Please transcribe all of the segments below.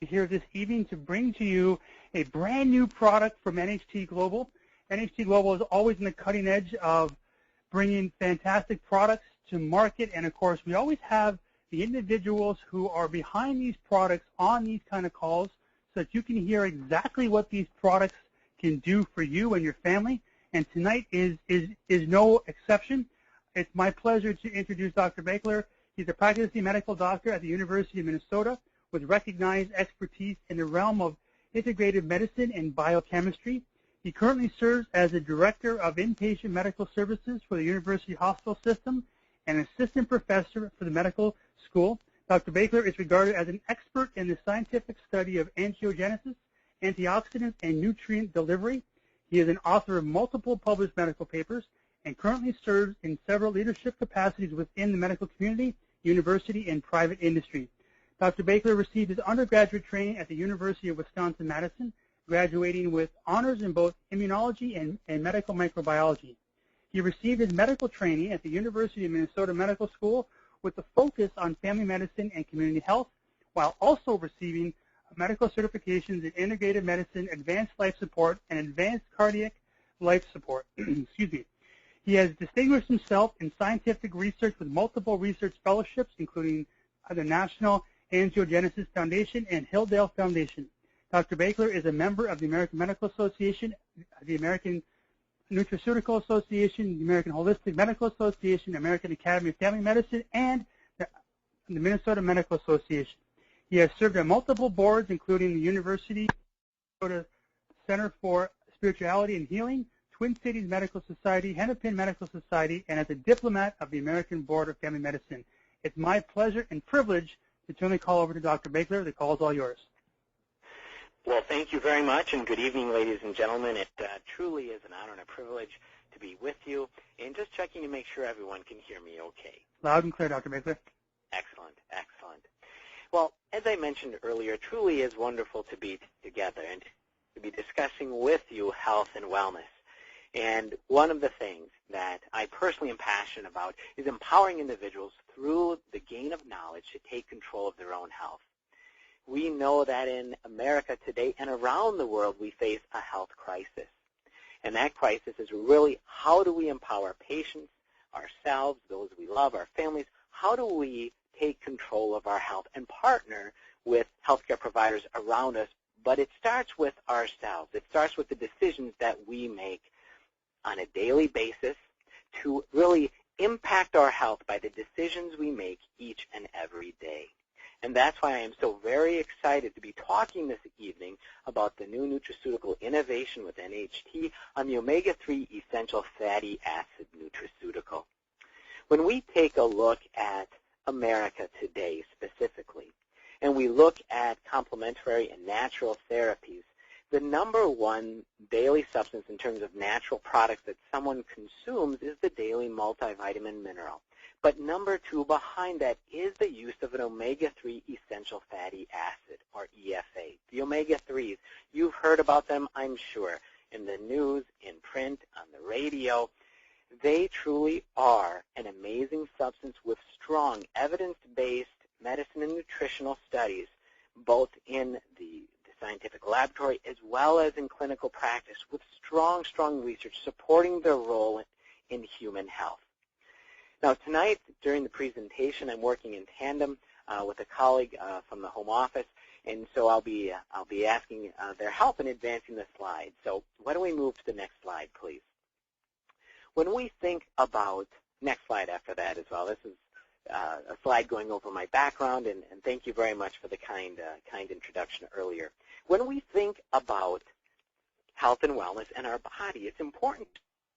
here this evening to bring to you a brand new product from NHT Global. NHT Global is always in the cutting edge of bringing fantastic products to market, and of course we always have the individuals who are behind these products on these kind of calls so that you can hear exactly what these products can do for you and your family. And tonight is no exception. It's my pleasure to introduce Dr. Bakler. He's a practicing medical doctor at the University of Minnesota with recognized expertise in the realm of integrative medicine and biochemistry. He currently serves as the Director of Inpatient Medical Services for the University Hospital System and Assistant Professor for the Medical School. Dr. Bakler is regarded as an expert in the scientific study of angiogenesis, antioxidants, and nutrient delivery. He is an author of multiple published medical papers and currently serves in several leadership capacities within the medical community, university, and private industry. Dr. Bakler received his undergraduate training at the University of Wisconsin-Madison, graduating with honors in both immunology and medical microbiology. He received his medical training at the University of Minnesota Medical School with a focus on family medicine and community health, while also receiving medical certifications in integrative medicine, advanced life support, and advanced cardiac life support. Excuse me. He has distinguished himself in scientific research with multiple research fellowships, including the National Angiogenesis Foundation and Hilldale Foundation. Dr. Bakler is a member of the American Medical Association, the American Nutraceutical Association, the American Holistic Medical Association, the American Academy of Family Medicine, and the Minnesota Medical Association. He has served on multiple boards, including the University Minnesota Center for Spirituality and Healing, Twin Cities Medical Society, Hennepin Medical Society, and as a diplomat of the American Board of Family Medicine. It's my pleasure and privilege to turn the call over to Dr. Bakler. The call is all yours. Well, thank you very much, and good evening, ladies and gentlemen. It truly is an honor and a privilege to be with you, and just checking to make sure everyone can hear me okay. Loud and clear, Dr. Bakler. Excellent, excellent. Well, as I mentioned earlier, it truly is wonderful to be together and to be discussing with you health and wellness. And one of the things that I personally am passionate about is empowering individuals through the gain of knowledge to take control of their own health. We know that in America today and around the world we face a health crisis. And that crisis is really how do we empower patients, ourselves, those we love, our families, how do we take control of our health and partner with healthcare providers around us. But it starts with ourselves. It starts with the decisions that we make on a daily basis to really impact our health by the decisions we make each and every day. And that's why I am so very excited to be talking this evening about the new nutraceutical innovation with NHT on the omega-3 essential fatty acid nutraceutical. When we take a look at America today specifically, and we look at complementary and natural therapies, the number one daily substance in terms of natural products that someone consumes is the daily multivitamin mineral. But number two behind that is the use of an omega-3 essential fatty acid, or EFA. The omega-3s, you've heard about them, I'm sure, in the news, in print, on the radio. They truly are an amazing substance with strong evidence-based medicine and nutritional studies, both in the scientific laboratory as well as in clinical practice, with strong research supporting their role in human health. Now, tonight during the presentation, I'm working in tandem with a colleague from the home office, and so I'll be asking their help in advancing the slide. So why don't we move to the next slide, please? When we think about, next slide after that as well, this is a slide going over my background, and thank you very much for the kind introduction earlier. When we think about health and wellness and our body, it's important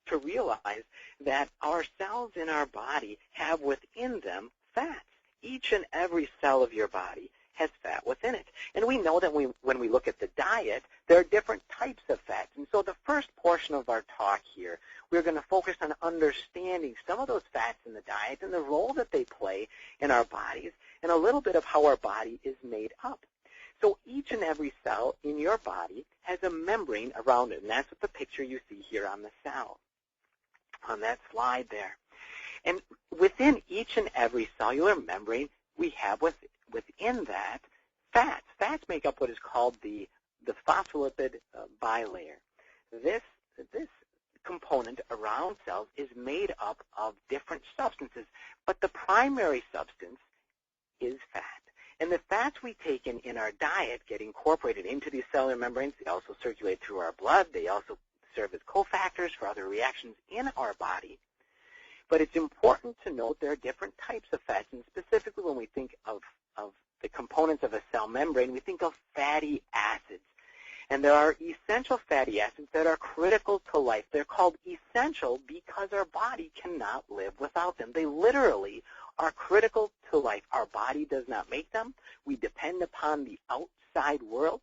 to realize that our cells in our body have within them fats. Each and every cell of your body has fat within it. And we know that when we look at the diet, there are different types of fats. And so the first portion of our talk here, we're going to focus on understanding some of those fats in the diet and the role that they play in our bodies and a little bit of how our body is made up. So each and every cell in your body has a membrane around it, and that's what the picture you see here on the cell, on that slide there. And within each and every cellular membrane, we have within that fats. Fats make up what is called the phospholipid bilayer. This component around cells is made up of different substances, but the primary substance is fat. And the fats we take in our diet get incorporated into these cellular membranes. They also circulate through our blood. They also serve as cofactors for other reactions in our body. But it's important to note there are different types of fats, and specifically when we think of the components of a cell membrane, we think of fatty acids. And there are essential fatty acids that are critical to life. They're called essential because our body cannot live without them. They literally are critical to life. Our body does not make them. We depend upon the outside world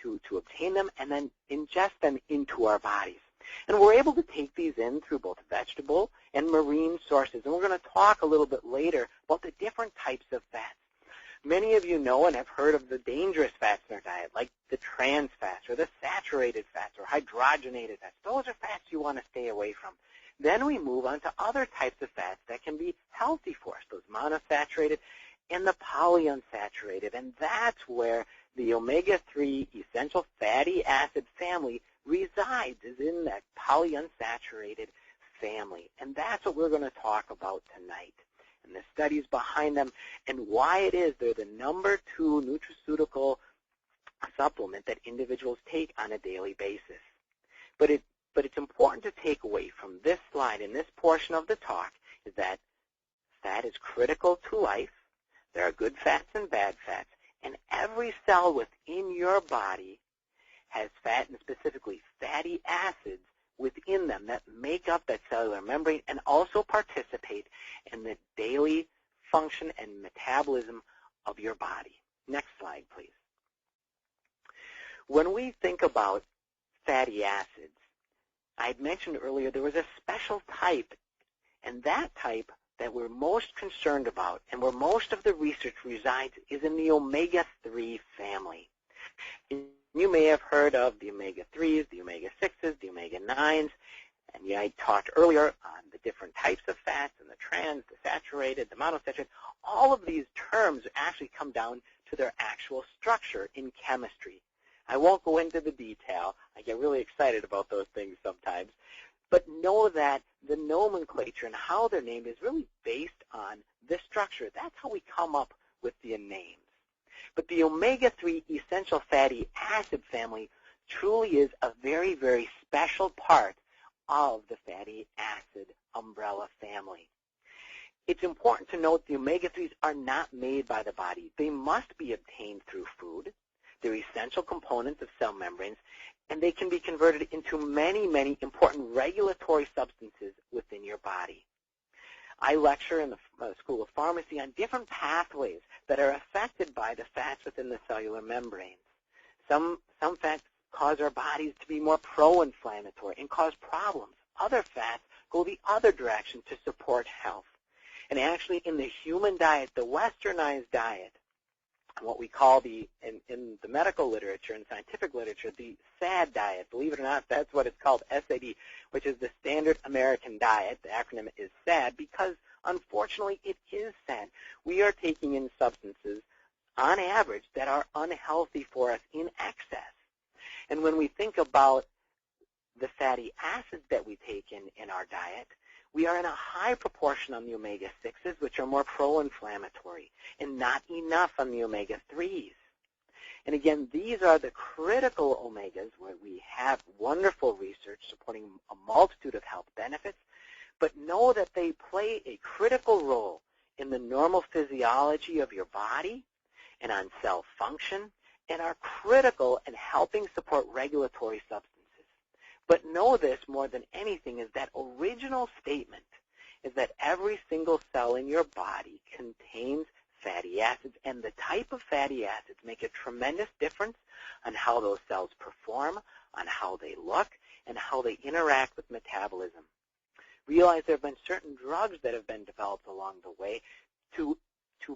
to obtain them and then ingest them into our bodies. And we're able to take these in through both vegetable and marine sources. And we're going to talk a little bit later about the different types of fats. Many of you know and have heard of the dangerous fats in our diet, like the trans fats or the saturated fats or hydrogenated fats. Those are fats you want to stay away from. Then we move on to other types of fats that can be healthy for us, those monounsaturated and the polyunsaturated. And that's where the omega-3 essential fatty acid family resides, is in that polyunsaturated family. And that's what we're going to talk about tonight, and the studies behind them, and why it is they're the #2 nutraceutical supplement that individuals take on a daily basis. But it's important to take away from this slide and this portion of the talk is that fat is critical to life. There are good fats and bad fats, and every cell within your body has fat, and specifically fatty acids within them that make up that cellular membrane and also participate in the daily function and metabolism of your body. Next slide, please. When we think about fatty acids, I had mentioned earlier there was a special type, and that type that we're most concerned about and where most of the research resides is in the omega-3 family. You may have heard of the omega-3s, the omega-6s, the omega-9s, and I talked earlier on the different types of fats and the trans, the saturated, the monounsaturated. All of these terms actually come down to their actual structure in chemistry. I won't go into the detail. I get really excited about those things sometimes. But know that the nomenclature and how they're named is really based on this structure. That's how we come up with the names. But the omega-3 essential fatty acid family truly is a very, very special part of the fatty acid umbrella family. It's important to note the omega-3s are not made by the body. They must be obtained through food. They're essential components of cell membranes, and they can be converted into many, many important regulatory substances within your body. I lecture in the School of Pharmacy on different pathways that are affected by the fats within the cellular membranes. Some fats cause our bodies to be more pro-inflammatory and cause problems. Other fats go the other direction to support health. And actually in the human diet, the westernized diet, what we call in the medical literature and scientific literature, the SAD diet. Believe it or not, that's what it's called, SAD, which is the Standard American Diet. The acronym is SAD because, unfortunately, it is SAD. We are taking in substances, on average, that are unhealthy for us in excess. And when we think about the fatty acids that we take in our diet, we are in a high proportion on the omega-6s, which are more pro-inflammatory, and not enough on the omega-3s. And again, these are the critical omegas where we have wonderful research supporting a multitude of health benefits, but know that they play a critical role in the normal physiology of your body and on cell function, and are critical in helping support regulatory substances. But know this more than anything is that original statement is that every single cell in your body contains fatty acids, and the type of fatty acids make a tremendous difference on how those cells perform, on how they look, and how they interact with metabolism. Realize there have been certain drugs that have been developed along the way to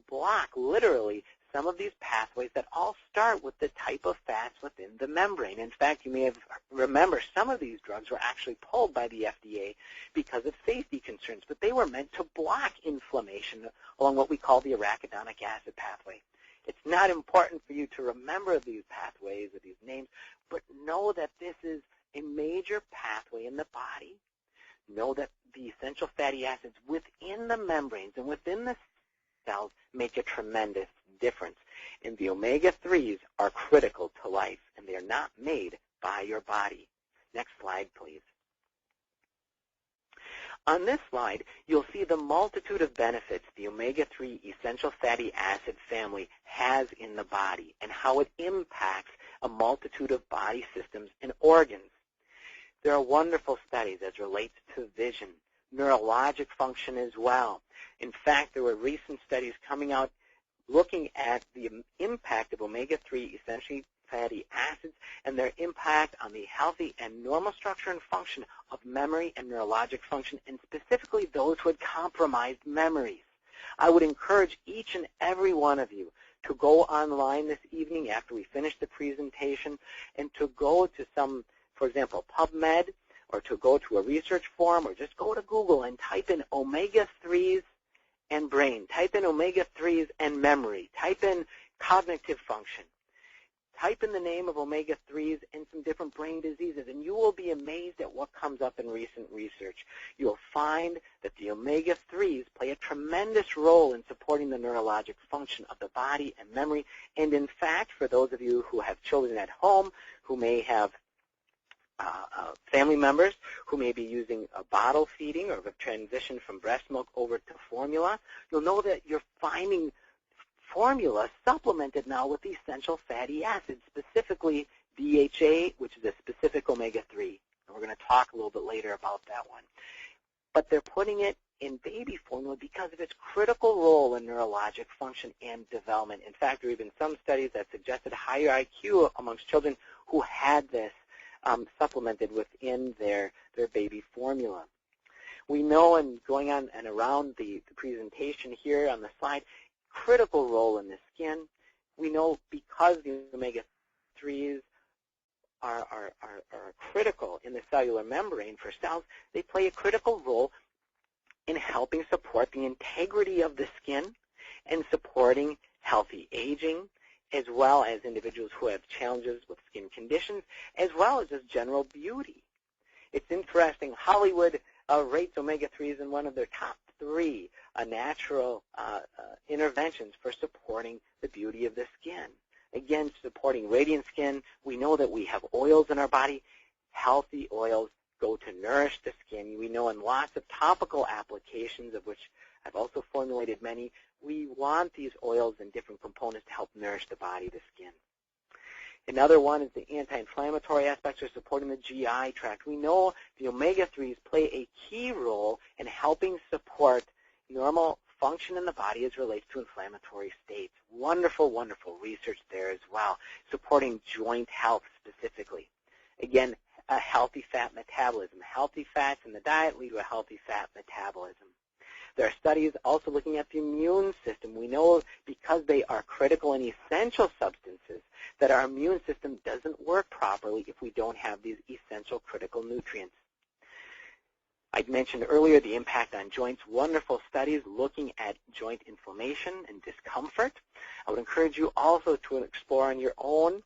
block, literally, some of these pathways that all start with the type of fats within the membrane. In fact, you may have remember some of these drugs were actually pulled by the FDA because of safety concerns, but they were meant to block inflammation along what we call the arachidonic acid pathway. It's not important for you to remember these pathways or these names, but know that this is a major pathway in the body. Know that the essential fatty acids within the membranes and within the cells make a tremendous difference. And the omega-3s are critical to life, and they are not made by your body. Next slide, please. On this slide, you'll see the multitude of benefits the omega-3 essential fatty acid family has in the body and how it impacts a multitude of body systems and organs. There are wonderful studies as relates to vision, neurologic function as well. In fact, there were recent studies coming out looking at the impact of omega-3 essential fatty acids and their impact on the healthy and normal structure and function of memory and neurologic function, and specifically those who had compromised memories. I would encourage each and every one of you to go online this evening after we finish the presentation and to go to some, for example, PubMed, or to go to a research forum, or just go to Google and type in omega-3s and brain. Type in omega-3s and memory. Type in cognitive function. Type in the name of omega-3s and some different brain diseases, and you will be amazed at what comes up in recent research. You'll find that the omega-3s play a tremendous role in supporting the neurologic function of the body and memory. And in fact, for those of you who have children at home who may have family members who may be using a bottle feeding or have transitioned from breast milk over to formula, you'll know that you're finding formula supplemented now with essential fatty acids, specifically DHA, which is a specific omega-3. And we're going to talk a little bit later about that one. But they're putting it in baby formula because of its critical role in neurologic function and development. In fact, there have been some studies that suggested higher IQ amongst children who had this supplemented within their baby formula. We know, and going on and around the presentation here on the slide, critical role in the skin. We know because the omega-3s are critical in the cellular membrane for cells, they play a critical role in helping support the integrity of the skin and supporting healthy aging, as well as individuals who have challenges with skin conditions, as well as just general beauty. It's interesting, Hollywood rates omega-3s in one of their top 3 natural interventions for supporting the beauty of the skin. Again, supporting radiant skin. We know that we have oils in our body. Healthy oils go to nourish the skin. We know in lots of topical applications, of which I've also formulated many, we want these oils and different components to help nourish the body, the skin. Another one is the anti-inflammatory aspects of supporting the GI tract. We know the omega-3s play a key role in helping support normal function in the body as relates to inflammatory states. Wonderful, wonderful research there as well, supporting joint health specifically. Again, a healthy fat metabolism. Healthy fats in the diet lead to a healthy fat metabolism. There are studies also looking at the immune system. We know because they are critical and essential substances that our immune system doesn't work properly if we don't have these essential critical nutrients. I mentioned earlier the impact on joints. Wonderful studies looking at joint inflammation and discomfort. I would encourage you also to explore on your own,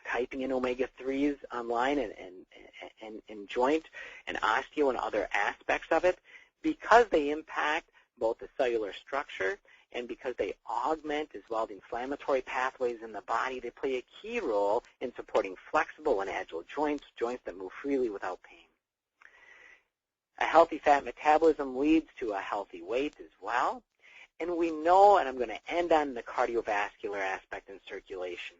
typing in omega-3s online and joint and osteo and other aspects of it. Because they impact both the cellular structure and because they augment as well the inflammatory pathways in the body, they play a key role in supporting flexible and agile joints, joints that move freely without pain. A healthy fat metabolism leads to a healthy weight as well. And we know, and I'm going to end on the cardiovascular aspect and circulation.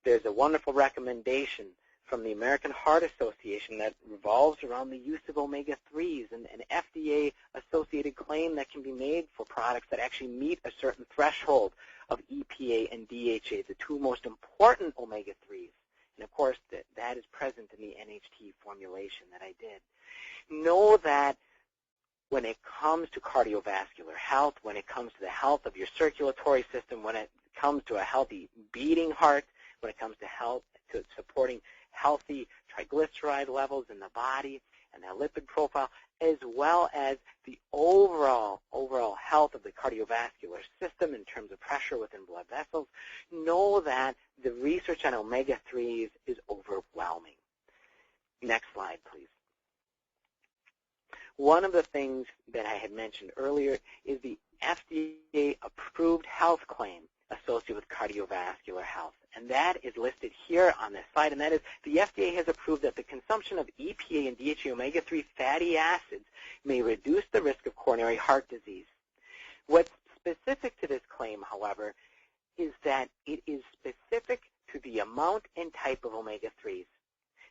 There's a wonderful recommendation from the American Heart Association that revolves around the use of omega-3s and an FDA-associated claim that can be made for products that actually meet a certain threshold of EPA and DHA, the 2 most important omega-3s. And, of course, that is present in the NHT formulation that I did. Know that when it comes to cardiovascular health, when it comes to the health of your circulatory system, when it comes to a healthy beating heart, when it comes to health, to supporting healthy triglyceride levels in the body, and their lipid profile, as well as the overall health of the cardiovascular system in terms of pressure within blood vessels, know that the research on omega-3s is overwhelming. Next slide, please. One of the things that I had mentioned earlier is the FDA-approved health claim associated with cardiovascular health. And that is listed here on this slide, and that is the FDA has approved that the consumption of EPA and DHA omega-3 fatty acids may reduce the risk of coronary heart disease. What's specific to this claim, however, is that it is specific to the amount and type of omega-3s.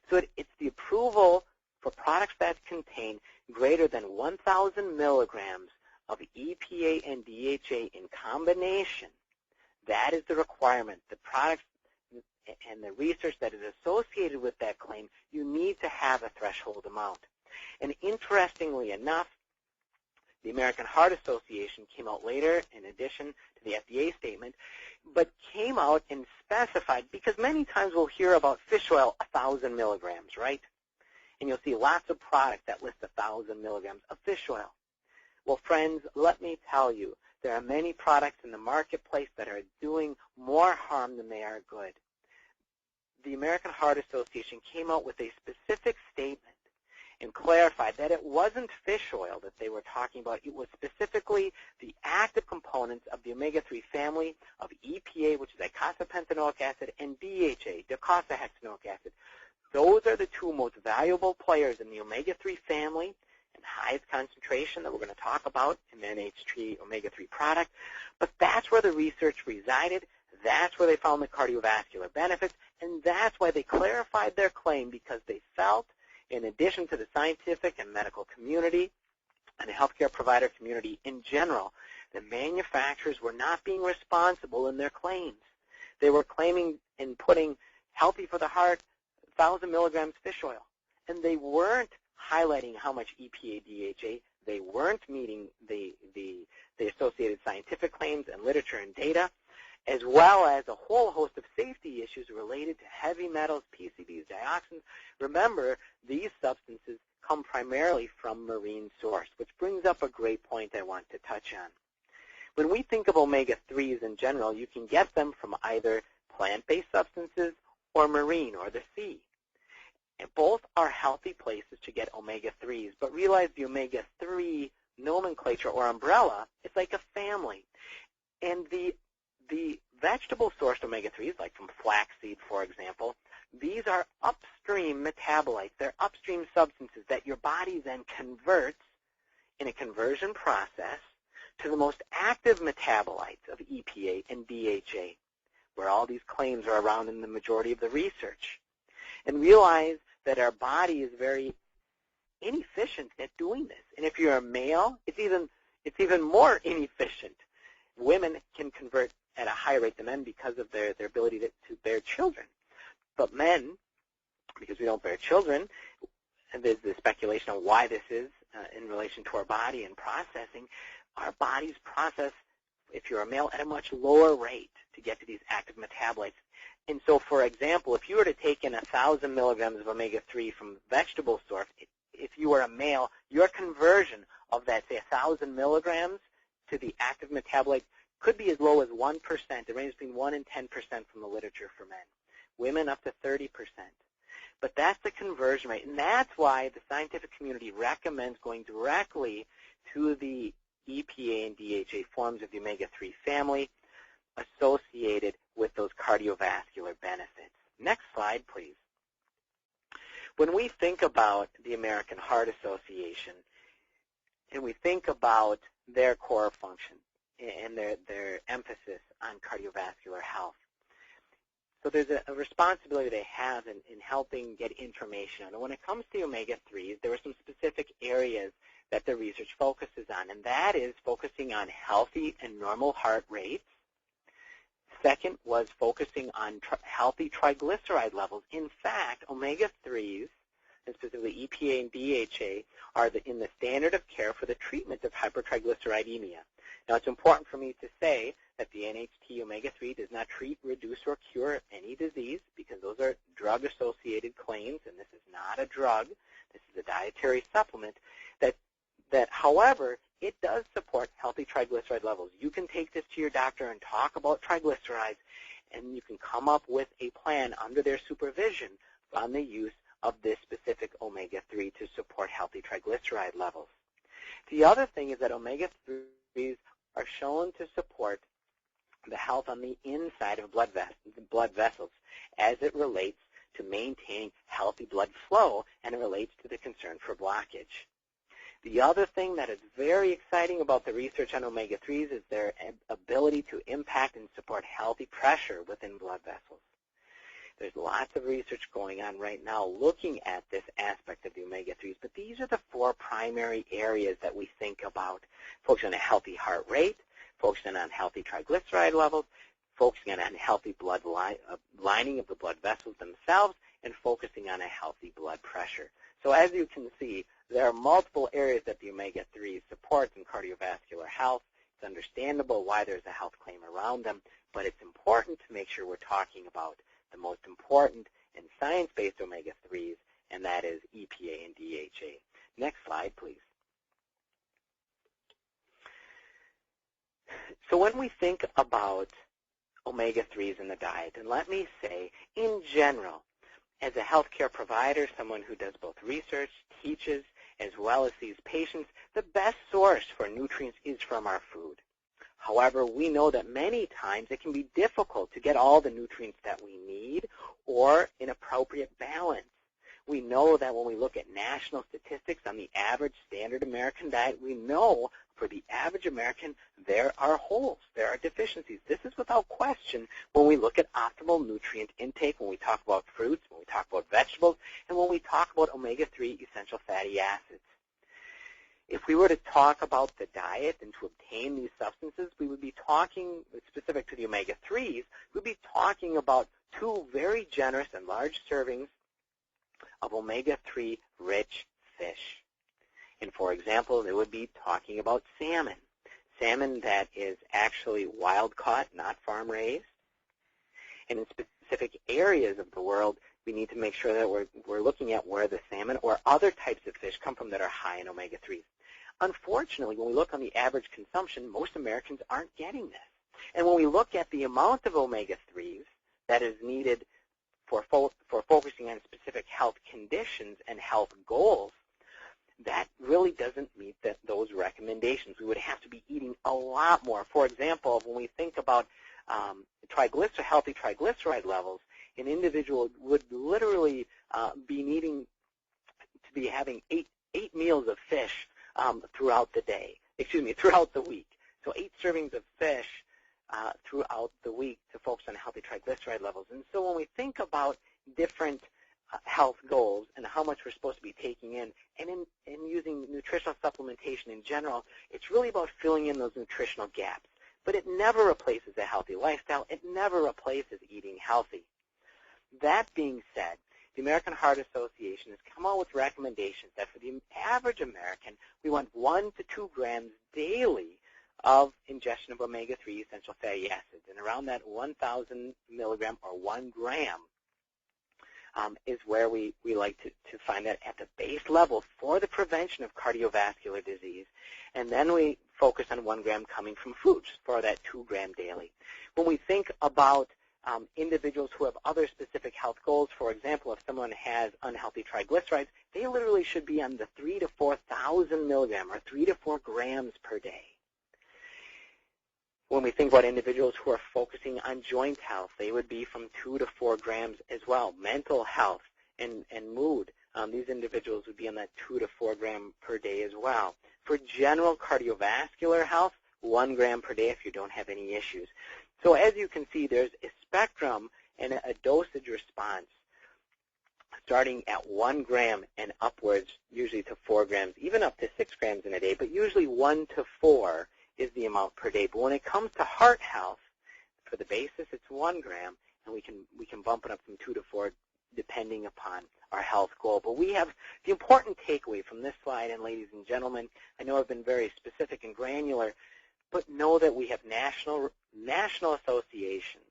So it's the approval for products that contain greater than 1,000 milligrams of EPA and DHA in combination. That is the requirement. The products and the research that is associated with that claim, you need to have a threshold amount. And interestingly enough, the American Heart Association came out later, in addition to the FDA statement, but came out and specified, because many times we'll hear about fish oil, 1,000 milligrams, right? And you'll see lots of products that list 1,000 milligrams of fish oil. Well, friends, let me tell you, there are many products in the marketplace that are doing more harm than they are good. The American Heart Association came out with a specific statement and clarified that it wasn't fish oil that they were talking about. It was specifically the active components of the omega-3 family of EPA, which is eicosapentaenoic acid, and DHA, docosahexaenoic acid. Those are the two most valuable players in the omega-3 family and highest concentration that we're going to talk about in the NHT omega-3 product. But that's where the research resided. That's where they found the cardiovascular benefits, and that's why they clarified their claim, because they felt, in addition to the scientific and medical community and the healthcare provider community in general, the manufacturers were not being responsible in their claims. They were claiming and putting healthy for the heart 1,000 milligrams fish oil, and they weren't highlighting how much EPA, DHA. They weren't meeting the associated scientific claims and literature and data, as well as a whole host of safety issues related to heavy metals, PCBs, dioxins. Remember, these substances come primarily from marine source, which brings up a great point I want to touch on. When we think of omega-3s in general, you can get them from either plant-based substances or marine, or the sea. And both are healthy places to get omega-3s, but realize the omega-3 nomenclature or umbrella, it's like a family. And the vegetable-sourced omega-3s, like from flaxseed, for example, these are upstream metabolites. They're upstream substances that your body then converts in a conversion process to the most active metabolites of EPA and DHA, where all these claims are around in the majority of the research. And realize that our body is very inefficient at doing this. And if you're a male, it's even more inefficient. Women can convert at a higher rate than men because of their ability to bear children. But men, because we don't bear children, and there's the speculation on why this is in relation to our body and processing, our bodies process, if you're a male, at a much lower rate to get to these active metabolites. And so, for example, if you were to take in 1,000 milligrams of omega-3 from vegetable source, if you were a male, your conversion of that, say, 1,000 milligrams to the active metabolite could be as low as 1%. It ranges between 1 and 10% from the literature for men. Women up to 30%. But that's the conversion rate, and that's why the scientific community recommends going directly to the EPA and DHA forms of the omega-3 family associated with those cardiovascular benefits. Next slide, please. When we think about the American Heart Association and we think about their core function and their emphasis on cardiovascular health, so there's a responsibility they have in helping get information on. And when it comes to omega-3s, there are some specific areas that the research focuses on, and that is focusing on healthy and normal heart rates. Second was focusing on healthy triglyceride levels. In fact, omega-3s, and specifically EPA and DHA, are in the standard of care for the treatment of hypertriglyceridemia. Now, it's important for me to say that the NHT omega-3 does not treat, reduce, or cure any disease, because those are drug-associated claims, and this is not a drug. This is a dietary supplement that however, it does support healthy triglyceride levels. You can take this to your doctor and talk about triglycerides, and you can come up with a plan under their supervision on the use of this specific omega-3 to support healthy triglyceride levels. The other thing is that omega-3s are shown to support the health on the inside of blood vessels as it relates to maintaining healthy blood flow, and it relates to the concern for blockage. The other thing that is very exciting about the research on omega-3s is their ability to impact and support healthy pressure within blood vessels. There's lots of research going on right now looking at this aspect of the omega-3s, but these are the four primary areas that we think about: focusing on a healthy heart rate, focusing on healthy triglyceride levels, focusing on healthy blood lining of the blood vessels themselves, and focusing on a healthy blood pressure. So as you can see, there are multiple areas that the omega-3 supports in cardiovascular health. It's understandable why there's a health claim around them, but it's important to make sure we're talking about the most important and science-based omega-3s, and that is EPA and DHA. Next slide, please. So when we think about omega-3s in the diet, and let me say, in general, as a healthcare provider, someone who does both research, teaches, as well as sees patients, the best source for nutrients is from our food. However, we know that many times it can be difficult to get all the nutrients that we need or in appropriate balance. We know that when we look at national statistics on the average standard American diet, we know for the average American there are holes, there are deficiencies. This is without question when we look at optimal nutrient intake, when we talk about fruits, when we talk about vegetables, and when we talk about omega-3 essential fatty acids. If we were to talk about the diet and to obtain these substances, we would be talking, specific to the omega-3s, we'd be talking about 2 very generous and large servings of omega-3 rich fish. And for example, they would be talking about salmon. Salmon that is actually wild caught, not farm raised. And in specific areas of the world, we need to make sure that we're looking at where the salmon or other types of fish come from that are high in omega-3s. Unfortunately, when we look on the average consumption, most Americans aren't getting this. And when we look at the amount of omega-3s that is needed for focusing on specific health conditions and health goals, that really doesn't meet those recommendations. We would have to be eating a lot more. For example, when we think about healthy triglyceride levels, an individual would literally be needing to be having eight meals of fish throughout the week. So 8 servings of fish throughout the week to focus on healthy triglyceride levels. And so when we think about different health goals and how much we're supposed to be taking in, and in using nutritional supplementation in general, it's really about filling in those nutritional gaps. But it never replaces a healthy lifestyle. It never replaces eating healthy. That being said, the American Heart Association has come out with recommendations that for the average American, we want 1 to 2 grams daily of ingestion of omega-3 essential fatty acids. And around that 1,000 milligram or 1 gram is where we like to find that at the base level for the prevention of cardiovascular disease. And then we focus on 1 gram coming from foods for that 2 gram daily. When we think about individuals who have other specific health goals, for example, if someone has unhealthy triglycerides, they literally should be on the 3,000 to 4,000 milligram or 3 to 4 grams per day. When we think about individuals who are focusing on joint health, they would be from 2 to 4 grams as well. Mental health and mood, these individuals would be on that 2 to 4 gram per day as well. For general cardiovascular health, 1 gram per day if you don't have any issues. So as you can see, there's a spectrum and a dosage response starting at 1 gram and upwards, usually to 4 grams, even up to 6 grams in a day, but usually 1 to 4 is the amount per day. But when it comes to heart health, for the basis, it's 1 gram, and we can bump it up from 2 to 4 depending upon our health goal. But we have the important takeaway from this slide, and ladies and gentlemen, I know I've been very specific and granular. but know that we have national associations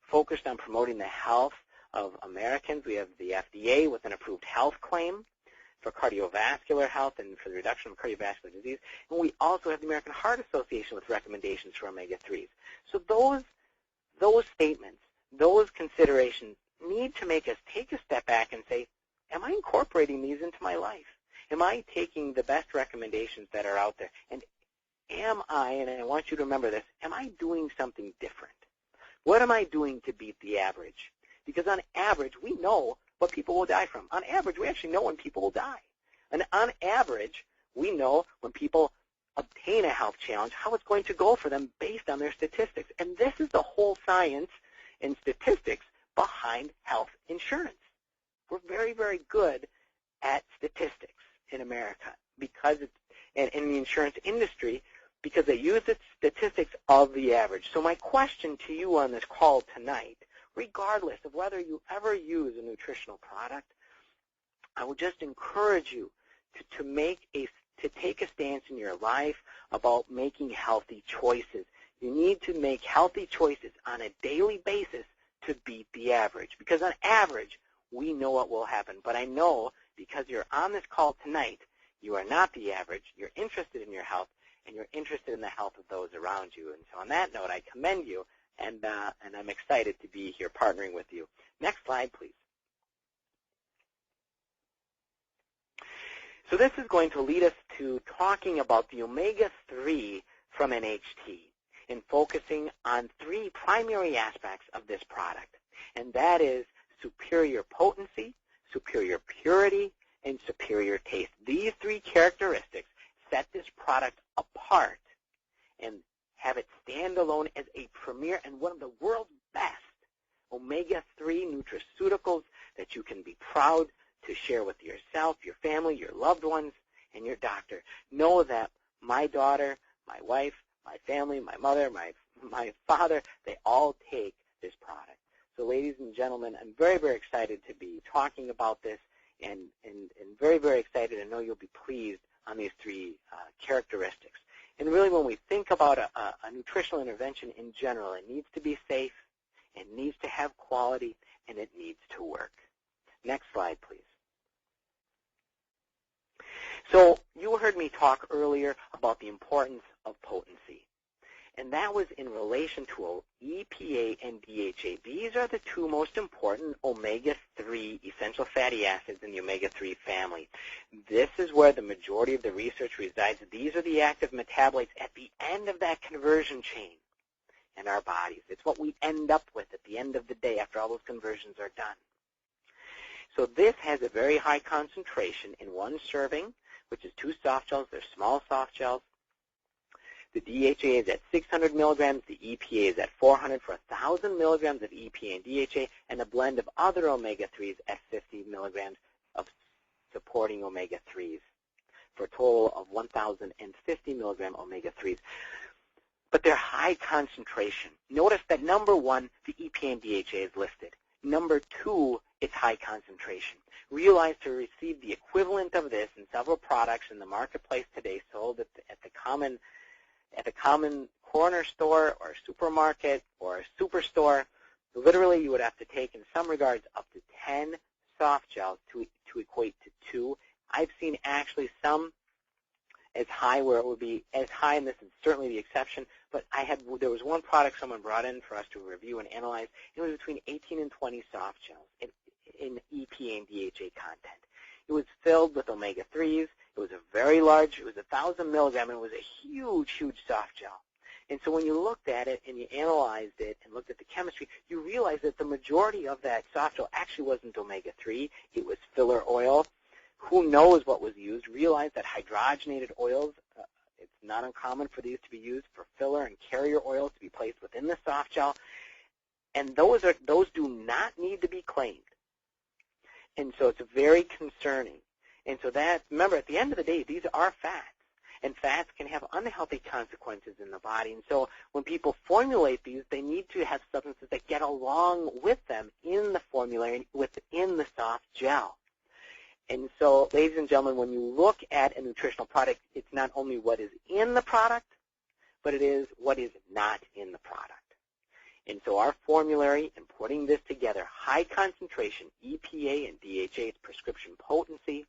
focused on promoting the health of Americans. We have the FDA with an approved health claim for cardiovascular health and for the reduction of cardiovascular disease. And we also have the American Heart Association with recommendations for omega-3s. So those statements, those considerations need to make us take a step back and say, am I incorporating these into my life? Am I taking the best recommendations that are out there? And am I, and I want you to remember this, am I doing something different? What am I doing to beat the average? Because on average, we know what people will die from. On average, we actually know when people will die. And on average, we know when people obtain a health challenge, how it's going to go for them based on their statistics. And this is the whole science and statistics behind health insurance. We're very, very good at statistics in America because it's, and in the insurance industry, because they use the statistics of the average. So my question to you on this call tonight, regardless of whether you ever use a nutritional product, I would just encourage you to take a stance in your life about making healthy choices. You need to make healthy choices on a daily basis to beat the average. Because on average, we know what will happen. But I know because you're on this call tonight, you are not the average. You're interested in your health, and you're interested in the health of those around you. And so on that note, I commend you, and I'm excited to be here partnering with you. Next slide, please. So this is going to lead us to talking about the omega-3 from NHT and focusing on three primary aspects of this product, and that is superior potency, superior purity, and superior taste. These three characteristics set this product apart and have it stand alone as a premier and one of the world's best omega-3 nutraceuticals that you can be proud to share with yourself, your family, your loved ones, and your doctor. Know that my daughter, my wife, my family, my mother, my father, they all take this product. So ladies and gentlemen, I'm very, very excited to be talking about this and very, very excited. I know you'll be pleased on these three characteristics. And really when we think about a nutritional intervention in general, it needs to be safe, it needs to have quality, and it needs to work. Next slide, please. So you heard me talk earlier about the importance of potency, and that was in relation to EPA and DHA. These are the two most important omega-3 essential fatty acids in the omega-3 family. This is where the majority of the research resides. These are the active metabolites at the end of that conversion chain in our bodies. It's what we end up with at the end of the day after all those conversions are done. So this has a very high concentration in one serving, which is 2 soft gels. They're small soft gels. The DHA is at 600 milligrams. The EPA is at 400 for 1,000 milligrams of EPA and DHA, and a blend of other omega-3s at 50 milligrams of supporting omega-3s for a total of 1,050 milligram omega-3s. But they're high concentration. Notice that number 1, the EPA and DHA is listed. Number 2, it's high concentration. Realize to receive the equivalent of this in several products in the marketplace today sold at the common corner store or supermarket or a superstore, literally you would have to take in some regards up to 10 soft gels to equate to 2. I've seen actually some as high where it would be as high, and this is certainly the exception, but there was one product someone brought in for us to review and analyze. It was between 18 and 20 soft gels in EPA and DHA content. It was filled with omega-3s. It was a very large, it was 1,000 milligram, and it was a huge, huge soft gel. And so when you looked at it and you analyzed it and looked at the chemistry, you realized that the majority of that soft gel actually wasn't omega-3. It was filler oil. Who knows what was used? Realize that hydrogenated oils, it's not uncommon for these to be used for filler and carrier oils to be placed within the soft gel. And those do not need to be claimed. And so it's very concerning. And so that, remember, at the end of the day, these are fats. And fats can have unhealthy consequences in the body. And so when people formulate these, they need to have substances that get along with them in the formula, within the soft gel. And so, ladies and gentlemen, when you look at a nutritional product, it's not only what is in the product, but it is what is not in the product. And so our formulary and putting this together, high concentration EPA and DHA's prescription potency,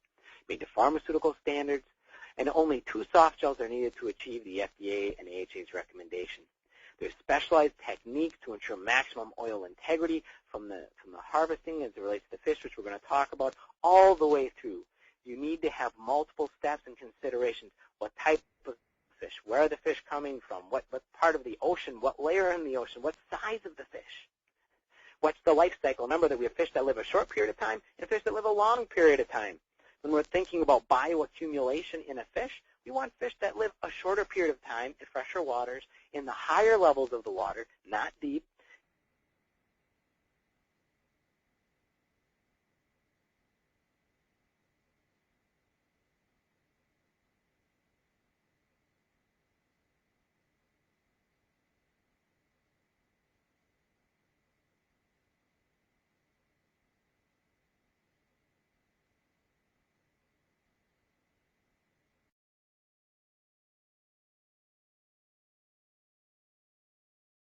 made to pharmaceutical standards, and only 2 soft gels are needed to achieve the FDA and AHA's recommendation. There's specialized techniques to ensure maximum oil integrity from the harvesting as it relates to fish, which we're going to talk about, all the way through. You need to have multiple steps and considerations. What type of fish? Where are the fish coming from? What part of the ocean? What layer in the ocean? What size of the fish? What's the life cycle? Remember that we have fish that live a short period of time and fish that live a long period of time. When we're thinking about bioaccumulation in a fish, we want fish that live a shorter period of time in fresher waters, in the higher levels of the water, not deep.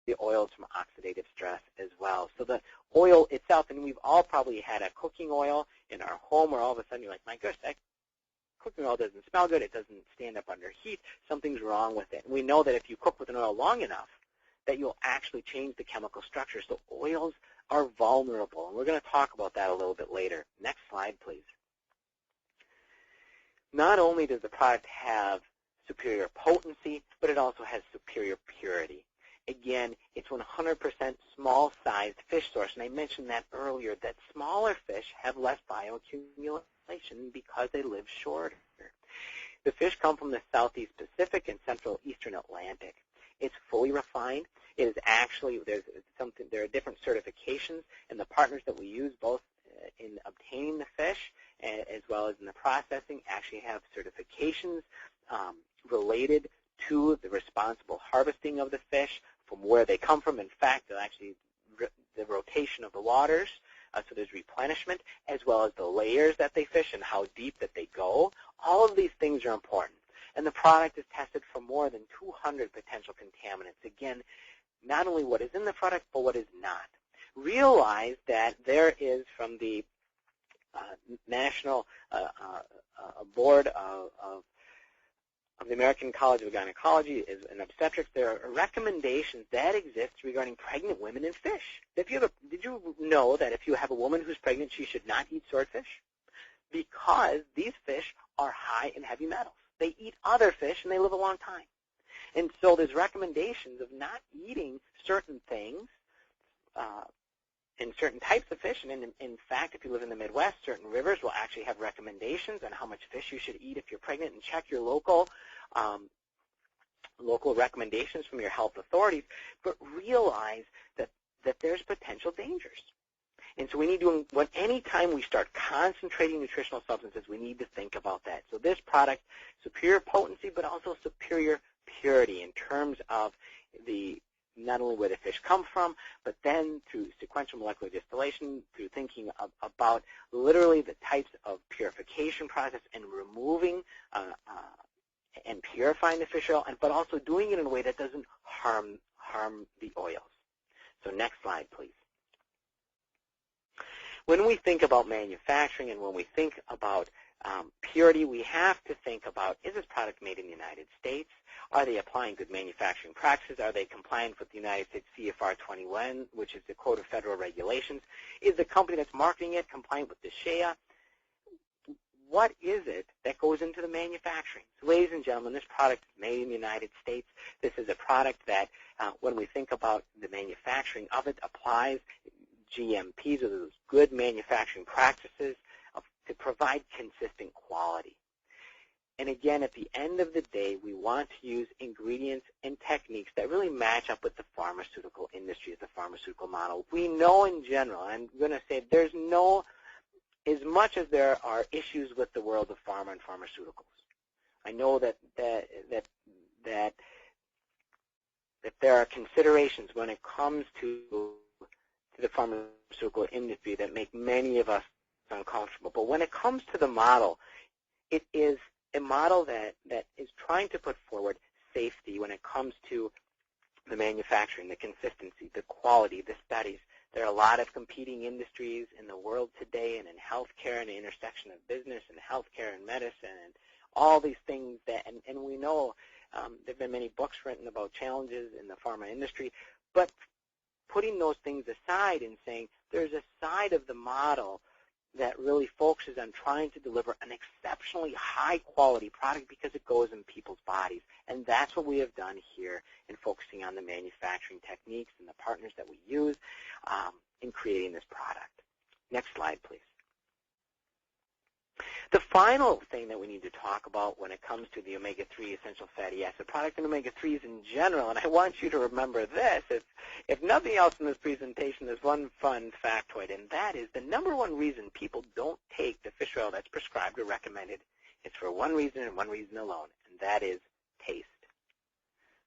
The oils from oxidative stress as well. So the oil itself, and we've all probably had a cooking oil in our home where all of a sudden you're like, my gosh, that cooking oil doesn't smell good, it doesn't stand up under heat, something's wrong with it. And we know that if you cook with an oil long enough, that you'll actually change the chemical structure. So oils are vulnerable, and we're going to talk about that a little bit later. Next slide, please. Not only does the product have superior potency, but it also has superior purity. Again, it's 100% small-sized fish source, and I mentioned that earlier, that smaller fish have less bioaccumulation because they live shorter. The fish come from the Southeast Pacific and Central Eastern Atlantic. It's fully refined. It is actually, there are different certifications, and the partners that we use both in obtaining the fish as well as in the processing actually have certifications related to the responsible harvesting of the fish, from where they come from. In fact, actually the rotation of the waters, so there's replenishment, as well as the layers that they fish and how deep that they go. All of these things are important. And the product is tested for more than 200 potential contaminants. Again, not only what is in the product, but what is not. Realize that there is, from the National Board of the American College of Gynecology and Obstetrics, there are recommendations that exist regarding pregnant women and fish. Did you know that if you have a woman who's pregnant, she should not eat swordfish? Because these fish are high in heavy metals. They eat other fish, and they live a long time. And so there's recommendations of not eating certain things and certain types of fish. And in fact, if you live in the Midwest, certain rivers will actually have recommendations on how much fish you should eat if you're pregnant, and check your local recommendations from your health authorities. But realize that there's potential dangers. And so we need to, anytime we start concentrating nutritional substances, we need to think about that. So this product, superior potency, but also superior purity in terms of not only where the fish come from, but then through sequential molecular distillation, through thinking about literally the types of purification process and removing and purifying the fish oil, but also doing it in a way that doesn't harm the oils. So next slide, please. When we think about manufacturing and when we think about purity, we have to think about, is this product made in the United States? Are they applying good manufacturing practices? Are they compliant with the United States CFR 21, which is the Code of Federal Regulations? Is the company that's marketing it compliant with the SHEA? What is it that goes into the manufacturing? So, ladies and gentlemen, this product is made in the United States. This is a product that, when we think about the manufacturing of it, applies GMPs, or those good manufacturing practices, to provide consistent quality. And again, at the end of the day, we want to use ingredients and techniques that really match up with the pharmaceutical industry, the pharmaceutical model. We know in general, I'm going to say there's no, as much as there are issues with the world of pharma and pharmaceuticals, I know that there are considerations when it comes to the pharmaceutical industry that make many of us uncomfortable. But when it comes to the model, it is a model that is trying to put forward safety when it comes to the manufacturing, the consistency, the quality, the studies. There are a lot of competing industries in the world today and in healthcare and the intersection of business and healthcare and medicine and all these things that, and we know there have been many books written about challenges in the pharma industry, but putting those things aside and saying there's a side of the model that really focuses on trying to deliver an exceptionally high-quality product because it goes in people's bodies. And that's what we have done here in focusing on the manufacturing techniques and the partners that we use in creating this product. Next slide, please. The final thing that we need to talk about when it comes to the omega-3 essential fatty acid product and omega-3s in general, and I want you to remember this, if nothing else in this presentation, there's one fun factoid, and that is the number one reason people don't take the fish oil that's prescribed or recommended is for one reason and one reason alone, and that is taste.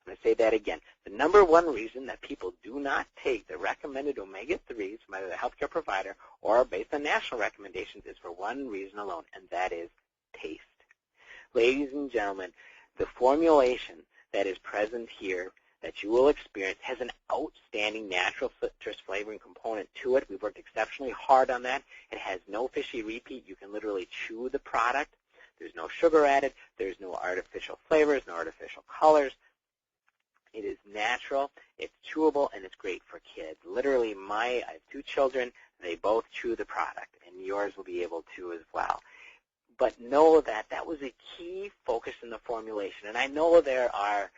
I'm going to say that again. The number one reason that people do not take the recommended omega-3s from either the healthcare provider or based on national recommendations is for one reason alone, and that is taste. Ladies and gentlemen, the formulation that is present here that you will experience has an outstanding natural citrus flavoring component to it. We've worked exceptionally hard on that. It has no fishy repeat. You can literally chew the product. There's no sugar added. There's no artificial flavors, no artificial colors. It is natural, it's chewable, and it's great for kids. Literally, I have 2 children. They both chew the product, and yours will be able to as well. But know that that was a key focus in the formulation. And I know there are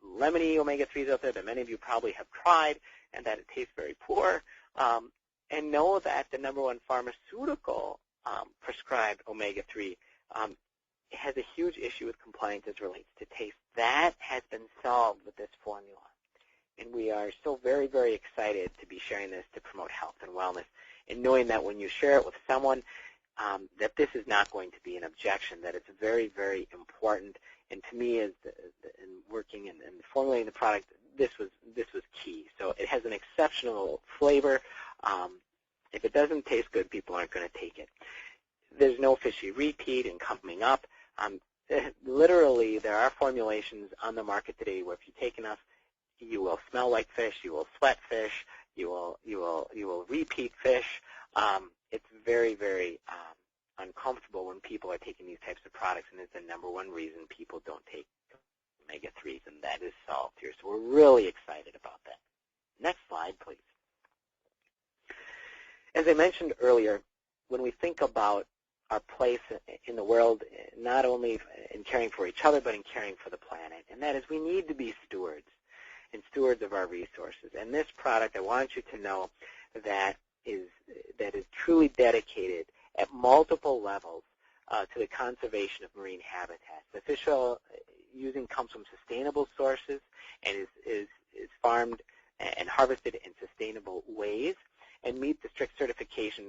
lemony omega-3s out there that many of you probably have tried and that it tastes very poor. And know that the number one pharmaceutical prescribed omega-3 has a huge issue with compliance as it relates to taste. That has been solved with this formula. And we are still very, very excited to be sharing this to promote health and wellness, and knowing that when you share it with someone, that this is not going to be an objection, that it's very, very important. And to me, in working and formulating the product, this was key. So it has an exceptional flavor. If it doesn't taste good, people aren't going to take it. There's no fishy repeat. And coming up, literally, there are formulations on the market today where if you take enough, you will smell like fish, you will sweat fish, you will repeat fish. It's very, very uncomfortable when people are taking these types of products, and it's the number one reason people don't take omega-3s, and that is solved here. So we're really excited about that. Next slide, please. As I mentioned earlier, when we think about our place in the world, not only in caring for each other, but in caring for the planet, and that is we need to be stewards and stewards of our resources. And this product, I want you to know that is truly dedicated at multiple levels to the conservation of marine habitats. The fish oil using comes from sustainable sources and is farmed and harvested in sustainable ways, and meet the strict certification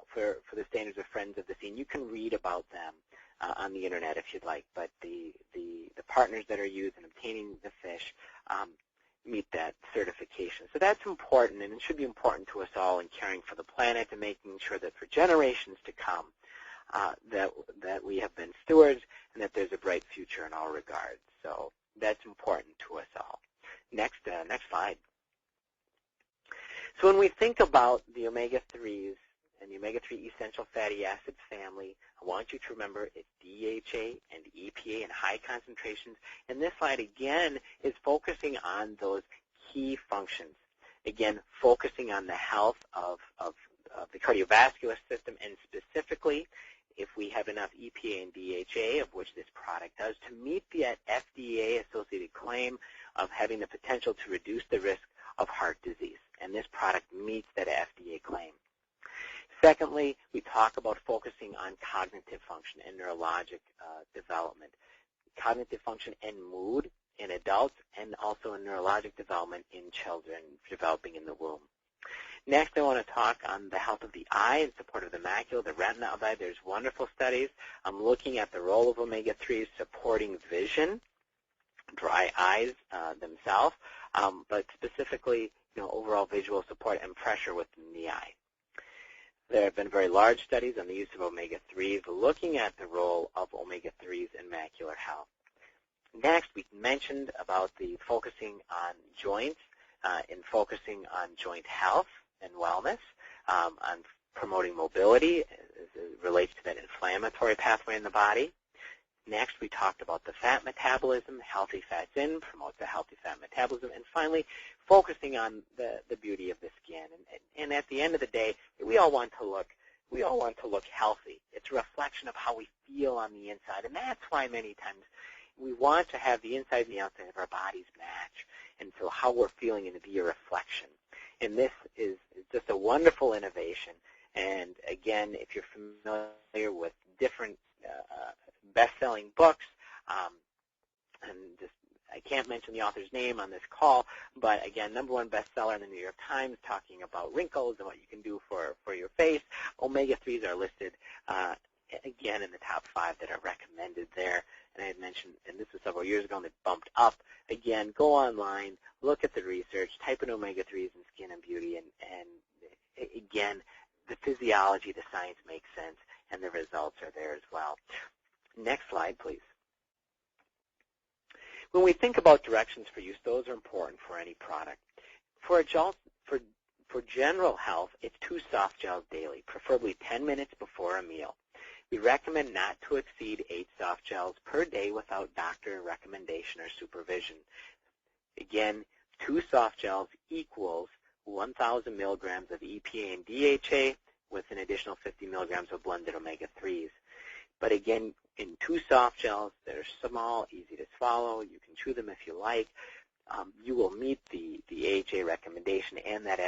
for the standards of Friends of the Sea. And you can read about them on the internet if you'd like, but the partners that are used in obtaining the fish meet that certification. So that's important, and it should be important to us all in caring for the planet and making sure that for generations to come that we have been stewards and that there's a bright future in all regards. So that's important to us all. Next slide. So when we think about the omega-3s and the omega-3 essential fatty acids family, I want you to remember it's DHA and EPA in high concentrations. And this slide, again, is focusing on those key functions. Again, focusing on the health of the cardiovascular system, and specifically if we have enough EPA and DHA, of which this product does, to meet the FDA-associated claim of having the potential to reduce the risk of heart disease. And this product meets that FDA claim. Secondly, we talk about focusing on cognitive function and neurologic development. Cognitive function and mood in adults, and also in neurologic development in children developing in the womb. Next, I want to talk on the health of the eye and support of the macula, the retina of the eye. There's wonderful studies. I'm looking at the role of omega-3s supporting vision, dry eyes themselves, but specifically, overall visual support and pressure within the eye. There have been very large studies on the use of omega-3s looking at the role of omega-3s in macular health. Next, we mentioned about the focusing on joints and focusing on joint health and wellness, on promoting mobility as it relates to that inflammatory pathway in the body. Next, we talked about the fat metabolism, healthy fats in, promotes the healthy fat metabolism, and finally, focusing on the beauty of the skin. And at the end of the day, we all want to look healthy. It's a reflection of how we feel on the inside, and that's why many times we want to have the inside and the outside of our bodies match, and so how we're feeling and to be a reflection. And this is just a wonderful innovation. And again, if you're familiar with different best-selling books, and just I can't mention the author's name on this call, but again, #1 bestseller in the New York Times talking about wrinkles and what you can do for your face. Omega-3s are listed again in the top 5 that are recommended there. And I had mentioned, and this was several years ago, and they bumped up. Again, go online, look at the research, type in omega-3s in skin and beauty, and again, the physiology, the science makes sense, and the results are there as well. Next slide, please. When we think about directions for use, those are important for any product. For general health, it's 2 soft gels daily, preferably 10 minutes before a meal. We recommend not to exceed 8 soft gels per day without doctor recommendation or supervision. Again, 2 soft gels equals 1,000 milligrams of EPA and DHA with an additional 50 milligrams of blended omega-3s. But again, in 2 soft gels that are small, easy to swallow, you can chew them if you like, you will meet the AHA recommendation and that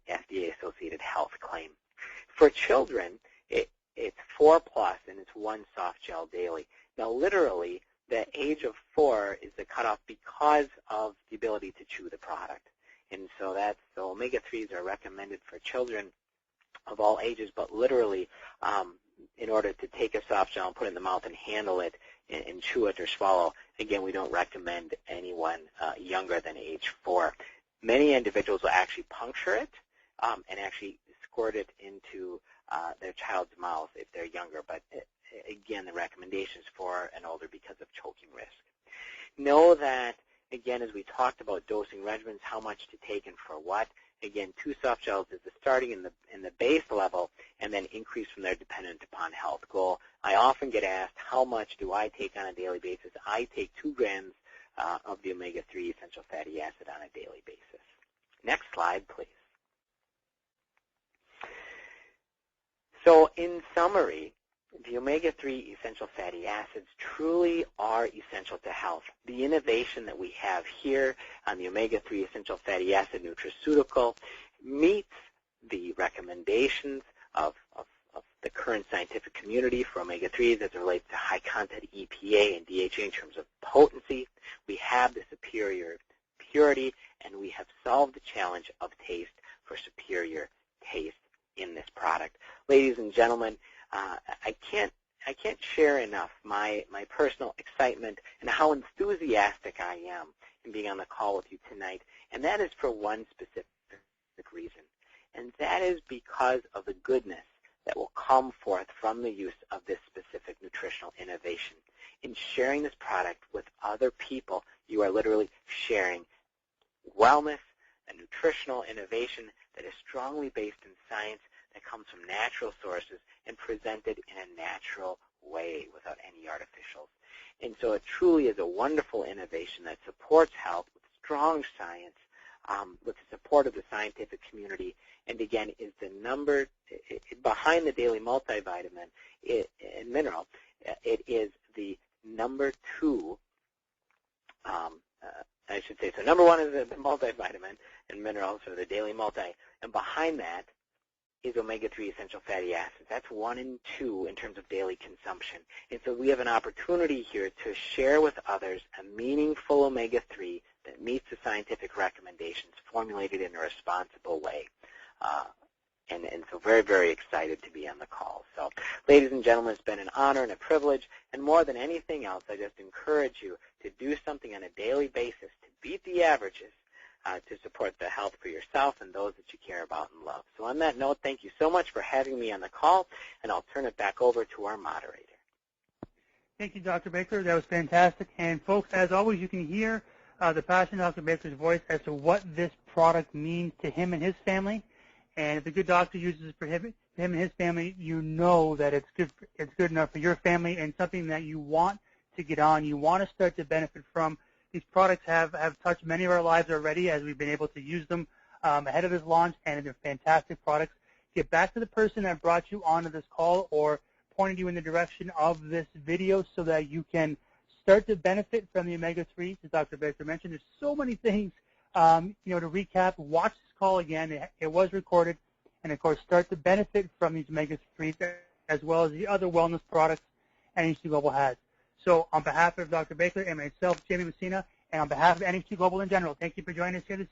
FDA-associated health claim. For children, it's 4+, and it's 1 soft gel daily. Now, literally, the age of 4 is the cutoff because of the ability to chew the product. And so omega-3s are recommended for children of all ages, but literally, in order to take a soft gel and put it in the mouth and handle it and chew it or swallow, again, we don't recommend anyone younger than age 4. Many individuals will actually puncture it and actually squirt it into their child's mouth if they're younger, but again, the recommendation is for and older because of choking risk. Know that, again, as we talked about dosing regimens, how much to take and for what. Again, 2 soft gels is the starting in the base level, and then increase from there dependent upon health goal. I often get asked, how much do I take on a daily basis? I take 2 grams of the omega-3 essential fatty acid on a daily basis. Next slide, please. So in summary, the omega-3 essential fatty acids truly are essential to health. The innovation that we have here on the omega-3 essential fatty acid nutraceutical meets the recommendations of the current scientific community for omega-3s as it relates to high content EPA and DHA in terms of potency. We have the superior purity, and we have solved the challenge of taste for superior taste in this product. Ladies and gentlemen, I can't share enough my personal excitement and how enthusiastic I am in being on the call with you tonight, and that is for one specific reason, and that is because of the goodness that will come forth from the use of this specific nutritional innovation. In sharing this product with other people, you are literally sharing wellness and nutritional innovation that is strongly based in science, that comes from natural sources and presented in a natural way without any artificials. And so it truly is a wonderful innovation that supports health with strong science, with the support of the scientific community, and again is the number, behind the daily multivitamin and mineral, it is the number 2, I should say, so number 1 is the multivitamin and minerals, or the daily multi, and behind that is omega-3 essential fatty acids. That's 1 and 2 in terms of daily consumption. And so we have an opportunity here to share with others a meaningful omega-3 that meets the scientific recommendations formulated in a responsible way. And so very, very excited to be on the call. So ladies and gentlemen, it's been an honor and a privilege. And more than anything else, I just encourage you to do something on a daily basis to beat the averages, to support the health for yourself and those that you care about and love. So on that note, thank you so much for having me on the call, and I'll turn it back over to our moderator. Thank you, Dr. Baker. That was fantastic. And folks, as always, you can hear the passion of Dr. Baker's voice as to what this product means to him and his family. And if the good doctor uses it for him and his family, you know that it's good enough for your family and something that you want to get on. You want to start to benefit from. These products have touched many of our lives already as we've been able to use them ahead of this launch, and they're fantastic products. Get back to the person that brought you onto this call or pointed you in the direction of this video so that you can start to benefit from the omega-3s, as Dr. Baker mentioned. There's so many things, to recap. Watch this call again. It was recorded. And, of course, start to benefit from these omega-3s as well as the other wellness products NHT Global has. So on behalf of Dr. Baker and myself, Jamie Messina, and on behalf of NHT Global in general, thank you for joining us here this evening.